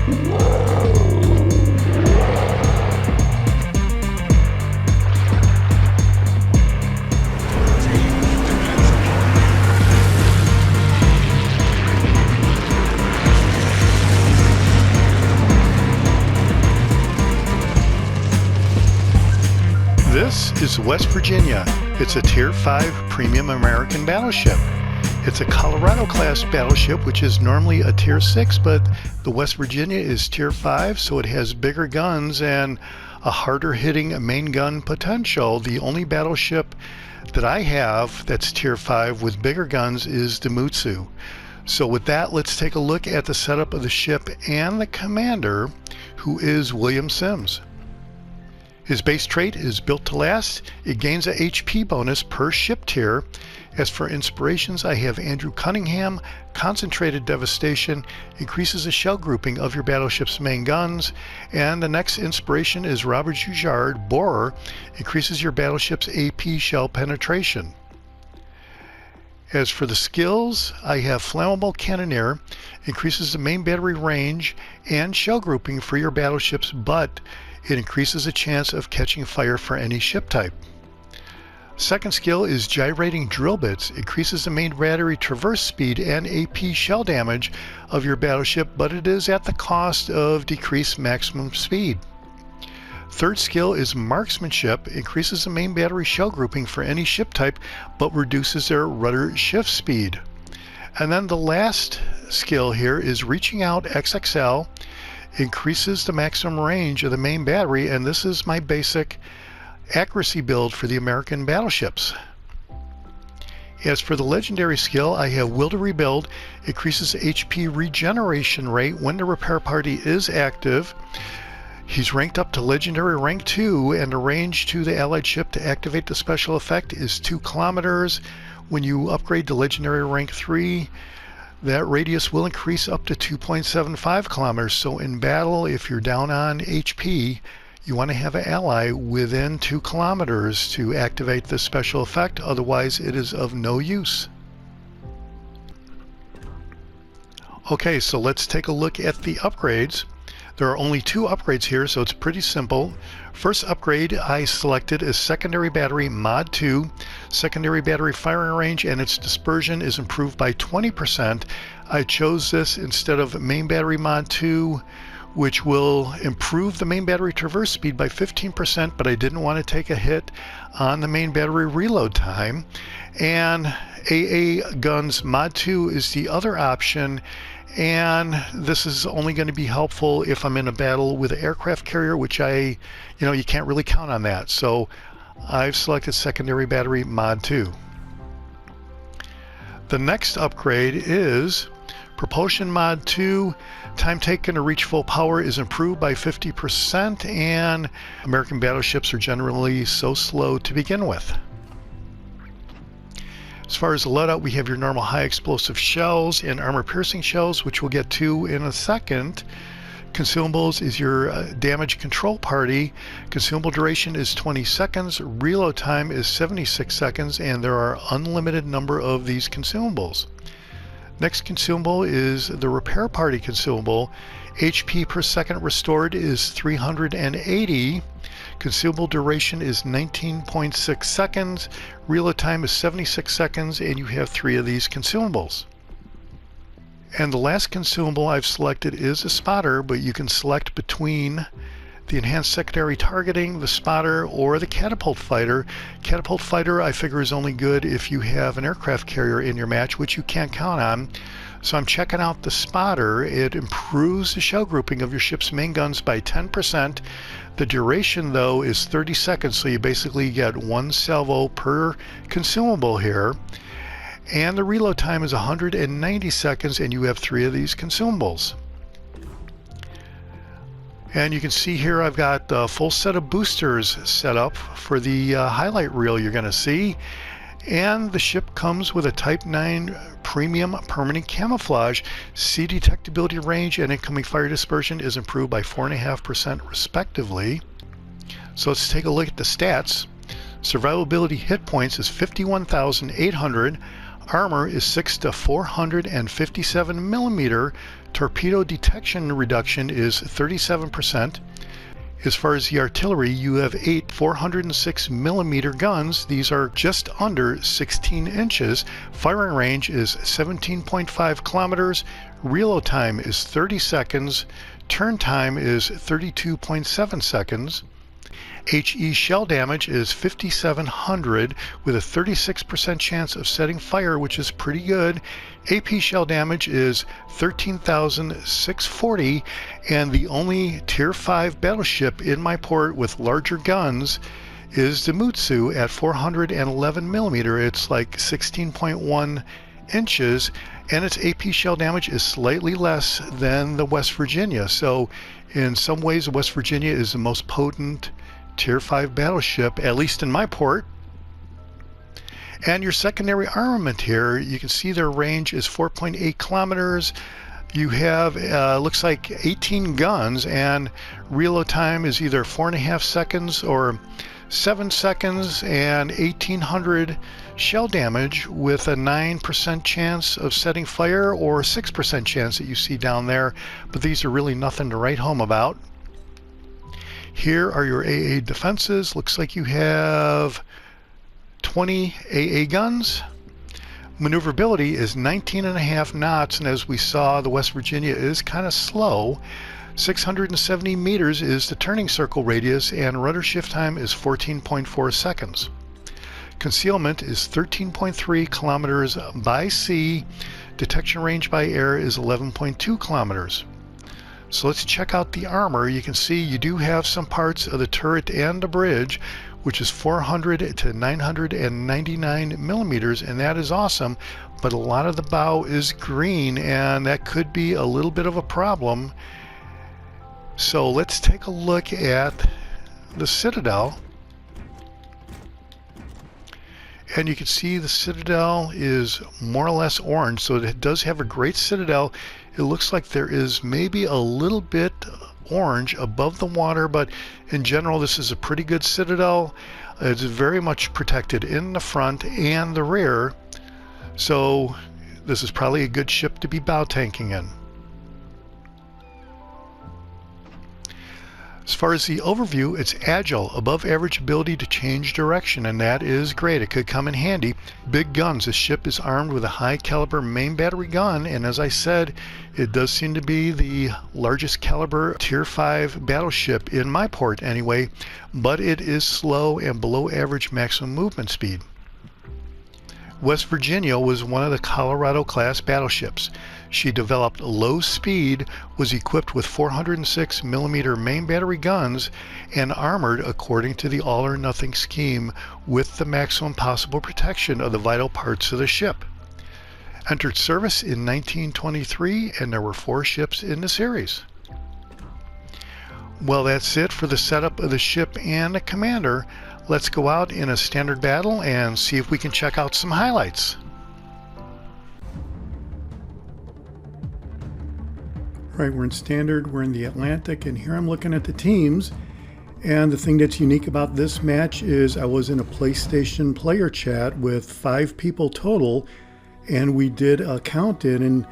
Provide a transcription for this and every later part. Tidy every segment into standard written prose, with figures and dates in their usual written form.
This is West Virginia. It's a Tier 5 premium American battleship. It's a Colorado-class battleship, which is normally a Tier 6, but the West Virginia is Tier 5, so it has bigger guns and a harder-hitting main gun potential. The only battleship that I have that's Tier 5 with bigger guns is the Mutsu. So with that, let's take a look at the setup of the ship and the commander, who is William Sims. His base trait is built to last. It gains a HP bonus per ship tier. As for inspirations, I have Andrew Cunningham, Concentrated Devastation, increases the shell grouping of your battleship's main guns. And the next inspiration is Robert Jujard, Borer, increases your battleship's AP shell penetration. As for the skills, I have Flammable Cannoneer, increases the main battery range and shell grouping for your battleship's butt. It increases the chance of catching fire for any ship type. Second skill is Gyrating Drill Bits. Increases the main battery traverse speed and AP shell damage of your battleship, but it is at the cost of decreased maximum speed. Third skill is Marksmanship. Increases the main battery shell grouping for any ship type, but reduces their rudder shift speed. And then the last skill here is Reaching Out XXL. Increases the maximum range of the main battery, and this is my basic accuracy build for the American battleships. As for the legendary skill, I have Will to Rebuild. Increases the HP regeneration rate when the repair party is active. He's ranked up to legendary rank 2, and the range to the allied ship to activate the special effect is 2 kilometers. When you upgrade to legendary rank 3, that radius will increase up to 2.75 kilometers. So in battle, if you're down on HP, you want to have an ally within 2 kilometers to activate this special effect. Otherwise, it is of no use. Okay, so let's take a look at the upgrades. There are only 2 upgrades here, so it's pretty simple. First upgrade I selected is Secondary Battery Mod 2. Secondary battery firing range and its dispersion is improved by 20%. I chose this instead of Main Battery Mod 2, which will improve the main battery traverse speed by 15%, but I didn't want to take a hit on the main battery reload time. And AA Guns Mod 2 is the other option, and this is only going to be helpful if I'm in a battle with an aircraft carrier, which you can't really count on that. So I've selected Secondary Battery Mod 2. The next upgrade is Propulsion Mod 2. Time taken to reach full power is improved by 50%, and American battleships are generally so slow to begin with. As far as the loadout, we have your normal high explosive shells and armor piercing shells, which we'll get to in a second. Consumables is your damage control party. Consumable duration is 20 seconds. Reload time is 76 seconds, and there are unlimited number of these consumables. Next consumable is the repair party consumable. HP per second restored is 380. Consumable duration is 19.6 seconds. Reload time is 76 seconds, and you have 3 of these consumables. And the last consumable I've selected is a spotter, but you can select between the enhanced secondary targeting, the spotter, or the catapult fighter. Catapult fighter I figure is only good if you have an aircraft carrier in your match, which you can't count on. So I'm checking out the spotter. It improves the shell grouping of your ship's main guns by 10%. The duration, though, is 30 seconds, so you basically get 1 salvo per consumable here. And the reload time is 190 seconds, and you have 3 of these consumables. And you can see here I've got a full set of boosters set up for the highlight reel you're going to see. And the ship comes with a Type 9 Premium Permanent Camouflage. Sea detectability range and incoming fire dispersion is improved by 4.5% respectively. So let's take a look at the stats. Survivability hit points is 51,800. Armor is 6 to 457 millimeter. Torpedo detection reduction is 37%. As far as the artillery, you have 8 406 millimeter guns. These are just under 16 inches. Firing range is 17.5 kilometers. Reload time is 30 seconds. Turn time is 32.7 seconds. HE shell damage is 5,700 with a 36% chance of setting fire, which is pretty good. AP shell damage is 13,640, and the only Tier 5 battleship in my port with larger guns is the Mutsu at 411 millimeter. It's like 16.1 inches, and its AP shell damage is slightly less than the West Virginia. So in some ways, the West Virginia is the most potent Tier 5 battleship, at least in my port. And your secondary armament here, you can see their range is 4.8 kilometers. You have, looks like 18 guns, and reload time is either 4.5 seconds or 7 seconds, and 1,800 shell damage with a 9% chance of setting fire, or 6% chance that you see down there. But these are really nothing to write home about. Here are your AA defenses. Looks like you have 20 AA guns. Maneuverability is 19.5 knots, and as we saw, the West Virginia is kind of slow. 670 meters is the turning circle radius, and rudder shift time is 14.4 seconds. Concealment is 13.3 kilometers by sea. Detection range by air is 11.2 kilometers. So let's check out the armor. You can see you do have some parts of the turret and the bridge, which is 400 to 999 millimeters, and that is awesome. But a lot of the bow is green, and that could be a little bit of a problem. So let's take a look at the citadel. And you can see the citadel is more or less orange, so it does have a great citadel. It looks like there is maybe a little bit orange above the water, but in general this is a pretty good citadel. It's very much protected in the front and the rear, so this is probably a good ship to be bow tanking in. As far as the overview, it's agile, above average ability to change direction, and that is great. It could come in handy. Big guns. This ship is armed with a high caliber main battery gun, and as I said, it does seem to be the largest caliber Tier 5 battleship in my port anyway, but it is slow and below average maximum movement speed. West Virginia was one of the Colorado class battleships. She developed low speed, was equipped with 406 millimeter main battery guns, and armored according to the all or nothing scheme with the maximum possible protection of the vital parts of the ship. Entered service in 1923, and there were 4 ships in the series. Well, that's it for the setup of the ship and the commander. Let's go out in a standard battle and see if we can check out some highlights. Right, we're in standard, we're in the Atlantic, and here I'm looking at the teams. And the thing that's unique about this match is I was in a PlayStation player chat with 5 people total, and we did a count-in, and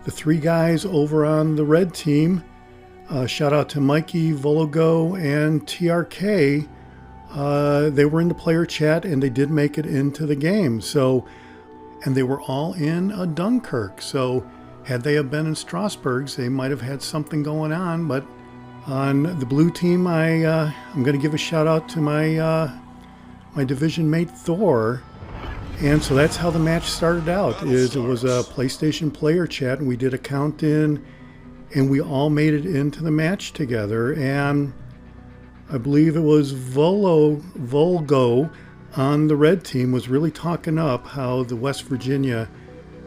the 3 guys over on the red team, shout out to Mikey, Vologo, and TRK, they were in the player chat and they did make it into the game. So, and they were all in a Dunkirk. So had they have been in Strasbourg, they might have had something going on. But on the blue team, I'm going to give a shout out to my my division mate Thor. And so that's how the match started out. It was a PlayStation player chat, and we did a count in, and we all made it into the match together. And I believe it was Volgo on the red team was really talking up how the West Virginia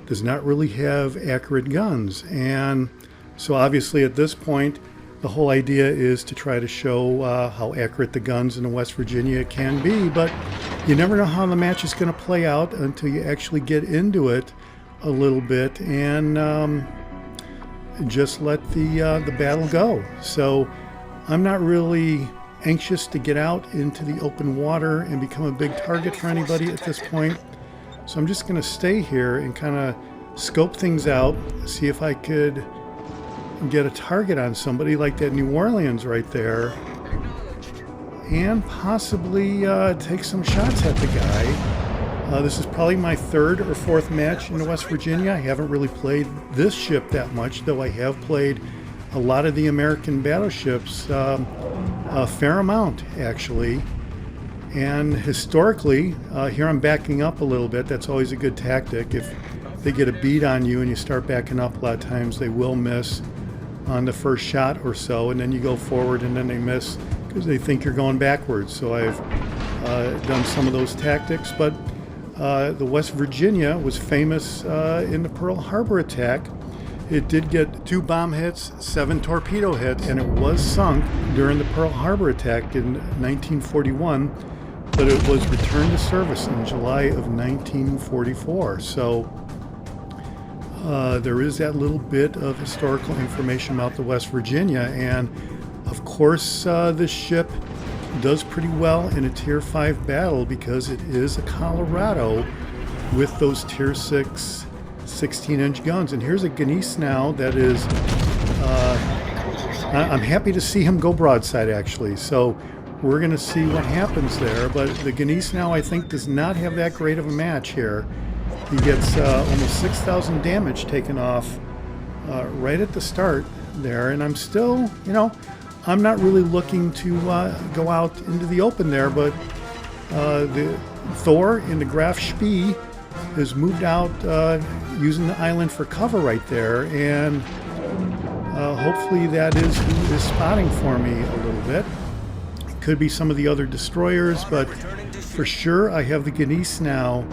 does not really have accurate guns. And so obviously at this point, the whole idea is to try to show how accurate the guns in the West Virginia can be, but you never know how the match is going to play out until you actually get into it a little bit and just let the battle go. So I'm not really anxious to get out into the open water and become a big target for anybody at this point. So I'm just going to stay here and kind of scope things out, see if I could get a target on somebody like that New Orleans right there, and possibly take some shots at the guy. This is probably my third or fourth match in West Virginia. I haven't really played this ship that much, though I have played a lot of the American battleships, a fair amount actually. And historically, here I'm backing up a little bit. That's always a good tactic. If they get a bead on you and you start backing up, a lot of times they will miss on the first shot or so, and then you go forward and then they miss because they think you're going backwards. So I've done some of those tactics, but the West Virginia was famous in the Pearl Harbor attack. It did get 2 bomb hits, 7 torpedo hits, and it was sunk during the Pearl Harbor attack in 1941, but it was returned to service in July of 1944. So there is that little bit of historical information about the West Virginia, and of course this ship does pretty well in a Tier 5 battle because it is a Colorado with those Tier 6 16-inch guns. And here's a Genesee now that is, I'm happy to see him go broadside actually. So we're going to see what happens there. But the Genesee now I think does not have that great of a match here. He gets almost 6,000 damage taken off right at the start there. And I'm still, I'm not really looking to go out into the open there, but the Thor in the Graf Spee has moved out using the island for cover right there, and hopefully that is who is spotting for me a little bit. It could be some of the other destroyers, but for sure I have the Genesee now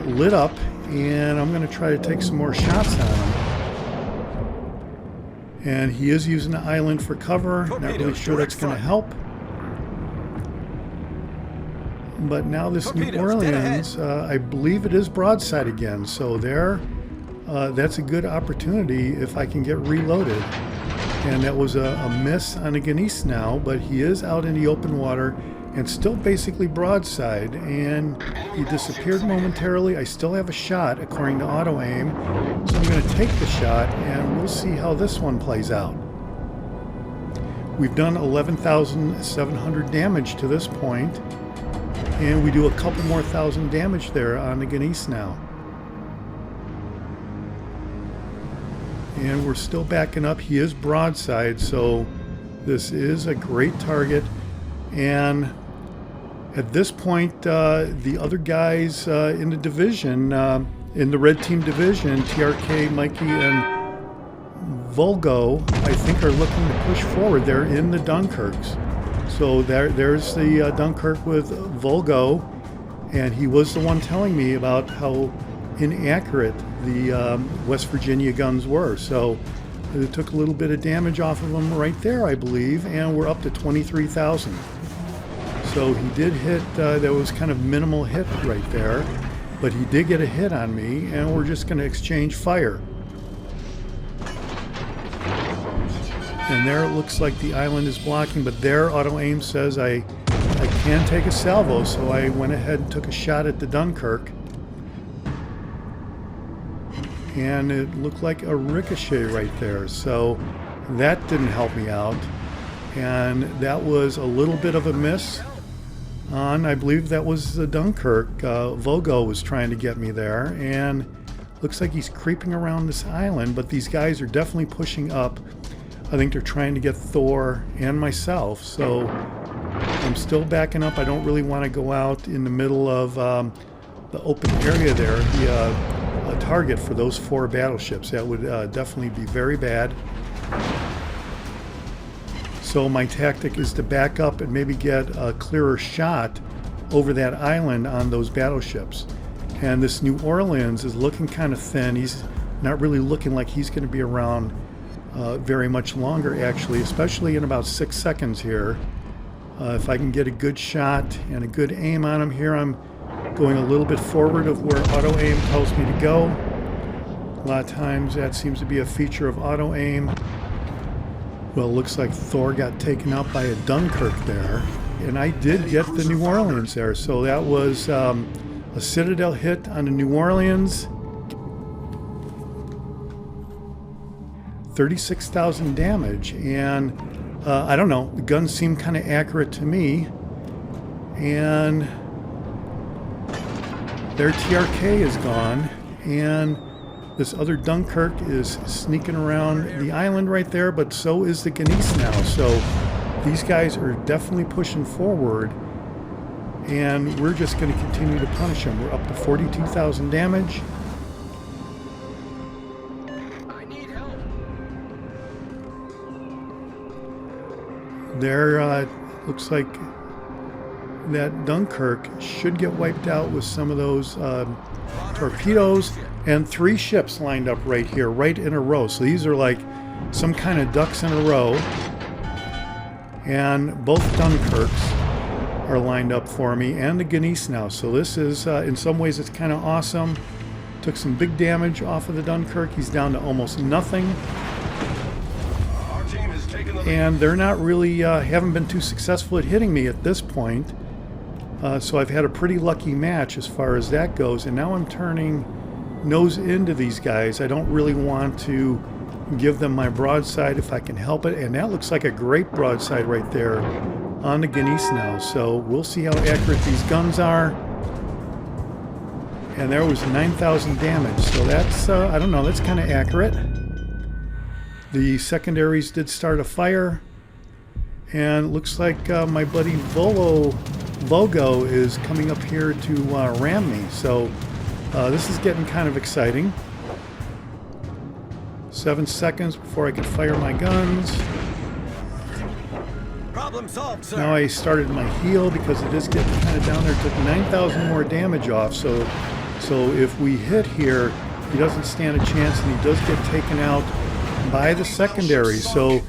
lit up, and I'm going to try to take some more shots on him. And he is using the island for cover. Not really sure that's going to help. But now this New Orleans, I believe it is broadside again. So there, that's a good opportunity if I can get reloaded. And that was a miss on a Genesee now, but he is out in the open water and still basically broadside. And he disappeared momentarily. I still have a shot according to auto aim. So I'm going to take the shot and we'll see how this one plays out. We've done 11,700 damage to this point. And we do a couple more thousand damage there on the Genesee now. And we're still backing up. He is broadside, so this is a great target. And at this point, the other guys in the division, in the red team division, TRK, Mikey, and Volgo, I think are looking to push forward. They're in the Dunkirks. So there's the Dunkirk with Volgo, and he was the one telling me about how inaccurate the West Virginia guns were. So it took a little bit of damage off of them right there, I believe, and we're up to 23,000. So he did hit, that was kind of minimal hit right there, but he did get a hit on me, and we're just going to exchange fire. And there it looks like the island is blocking, but there auto aim says I can take a salvo, so I went ahead and took a shot at the Dunkirk. And it looked like a ricochet right there, so that didn't help me out. And that was a little bit of a miss on, I believe that was the Dunkirk. Volgo was trying to get me there, and looks like he's creeping around this island, but these guys are definitely pushing up. I think they're trying to get Thor and myself, so I'm still backing up. I don't really want to go out in the middle of the open area there, be a target for those 4 battleships. That would definitely be very bad. So my tactic is to back up and maybe get a clearer shot over that island on those battleships. And this New Orleans is looking kind of thin. He's not really looking like he's going to be around very much longer, actually, especially in about 6 seconds here. If I can get a good shot and a good aim on him here, I'm going a little bit forward of where auto aim tells me to go. A lot of times that seems to be a feature of auto aim. Well, it looks like Thor got taken out by a Dunkirk there, and I did get the New Orleans there, so that was a A citadel hit on the New Orleans. 36,000 damage, and I don't know, the guns seem kind of accurate to me. And their TRK is gone, and this other Dunkirk is sneaking around the island right there, but so is the Genis now. So these guys are definitely pushing forward, and we're just going to continue to punish them. We're up to 42,000 damage. I need help. There looks like that Dunkirk should get wiped out with some of those torpedoes, and 3 ships lined up right here, right in a row. So these are like some kind of ducks in a row, and both Dunkirks are lined up for me, and the Genis now. So this is, in some ways, it's kind of awesome. Took some big damage off of the Dunkirk. He's down to almost nothing. And they're not really, haven't been too successful at hitting me at this point. So I've had a pretty lucky match as far as that goes. And now I'm turning nose into these guys. I don't really want to give them my broadside if I can help it. And that looks like a great broadside right there on the Genis now. So we'll see how accurate these guns are. And there was 9,000 damage. So that's, I don't know, that's kind of accurate. The secondaries did start a fire. And it looks like my buddy Vogo is coming up here to ram me. So this is getting kind of exciting. 7 seconds before I can fire my guns. Problem solved, sir. Now I started my heal because it is getting kind of down there. Took 9,000 more damage off. So if we hit here, he doesn't stand a chance, and he does get taken out by the secondary. So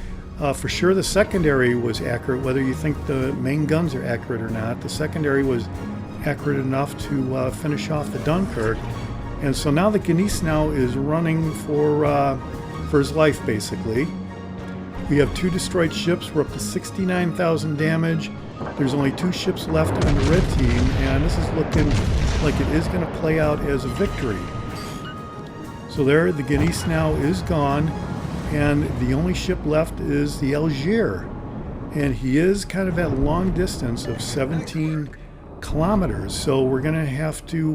for sure the secondary was accurate. Whether you think the main guns are accurate or not, the secondary was accurate enough to finish off the Dunkirk. And so now the Genis now is running for his life, basically. We have 2 destroyed ships. We're up to 69,000 damage. There's only 2 ships left on the red team, and this is looking like it is going to play out as a victory. So there, the Genis now is gone, and the only ship left is the Algier. And he is kind of at long distance of 17 kilometers. So we're going to have to,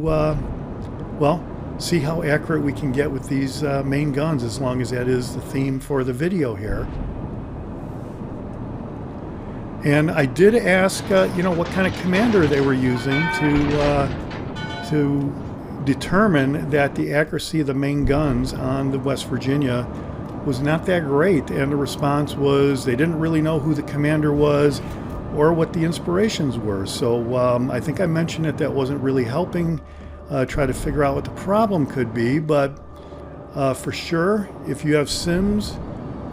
well, see how accurate we can get with these main guns, as long as that is the theme for the video here. And I did ask, you know, what kind of commander they were using to determine that the accuracy of the main guns on the West Virginia was not that great. And the response was they didn't really know who the commander was or what the inspirations were. So I think I mentioned that wasn't really helping try to figure out what the problem could be. But for sure, if you have Sims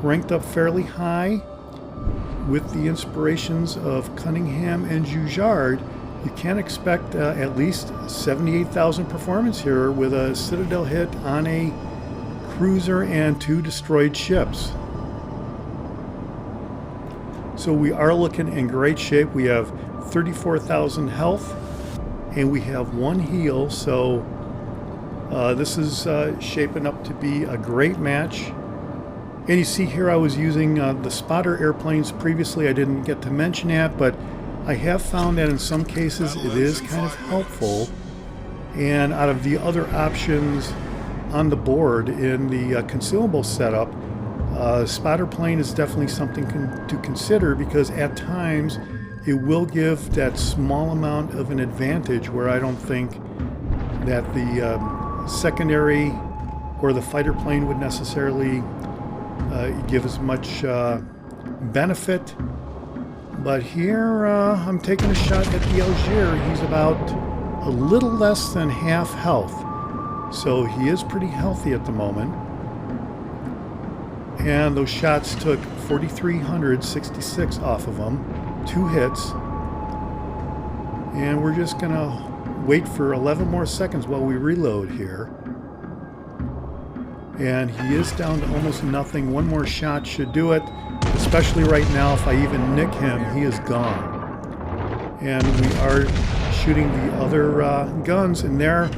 ranked up fairly high with the inspirations of Cunningham and Jujard, you can expect at least 78,000 performance here with a citadel hit on a cruiser and 2 destroyed ships. So we are looking in great shape. We have 34,000 health, and we have 1 heal. So this is shaping up to be a great match. And you see here I was using the spotter airplanes previously. I didn't get to mention that, but I have found that in some cases it is kind of helpful. And out of the other options on the board in the consumable setup, spotter plane is definitely something to consider, because at times it will give that small amount of an advantage where I don't think that the secondary or the fighter plane would necessarily give as much benefit. But here I'm taking a shot at the Algier. He's about a little less than half health, so he is pretty healthy at the moment. And those shots took 4,366 off of him, 2 hits. And we're just gonna wait for 11 more seconds while we reload here. And he is down to almost nothing. 1 more shot should do it, especially right now. If I even nick him, he is gone. And we are shooting the other guns, and they're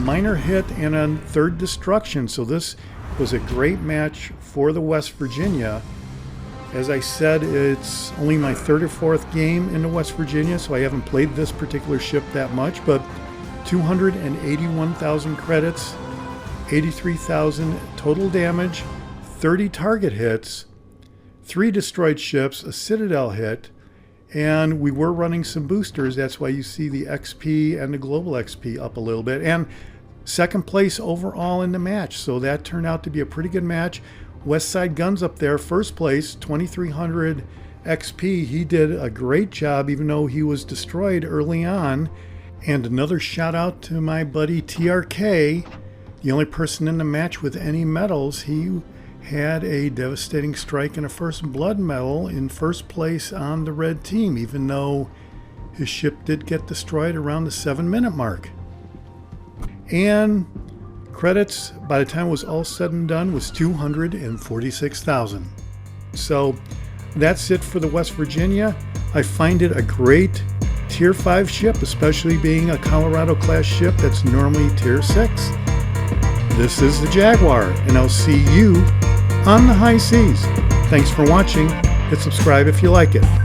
minor hit and a 3rd destruction. So this was a great match for the West Virginia. As I said, it's only my 3rd or 4th game in the West Virginia, so I haven't played this particular ship that much, but 281,000 credits, 83,000 total damage, 30 target hits, 3 destroyed ships, a citadel hit, and we were running some boosters. That's why you see the XP and the global XP up a little bit. And 2nd place overall in the match, so that turned out to be a pretty good match. West Side Guns up there, 1st place, 2,300 XP. He did a great job, even though he was destroyed early on. And another shout out to my buddy TRK, the only person in the match with any medals. He had a devastating strike and a 1st blood medal in 1st place on the red team, even though his ship did get destroyed around the 7-minute mark. And credits, by the time it was all said and done, was 246,000. So that's it for the West Virginia. I find it a great Tier 5 ship, especially being a Colorado class ship that's normally Tier 6. This is the Jaguar, and I'll see you on the high seas. Thanks for watching. Hit subscribe if you like it.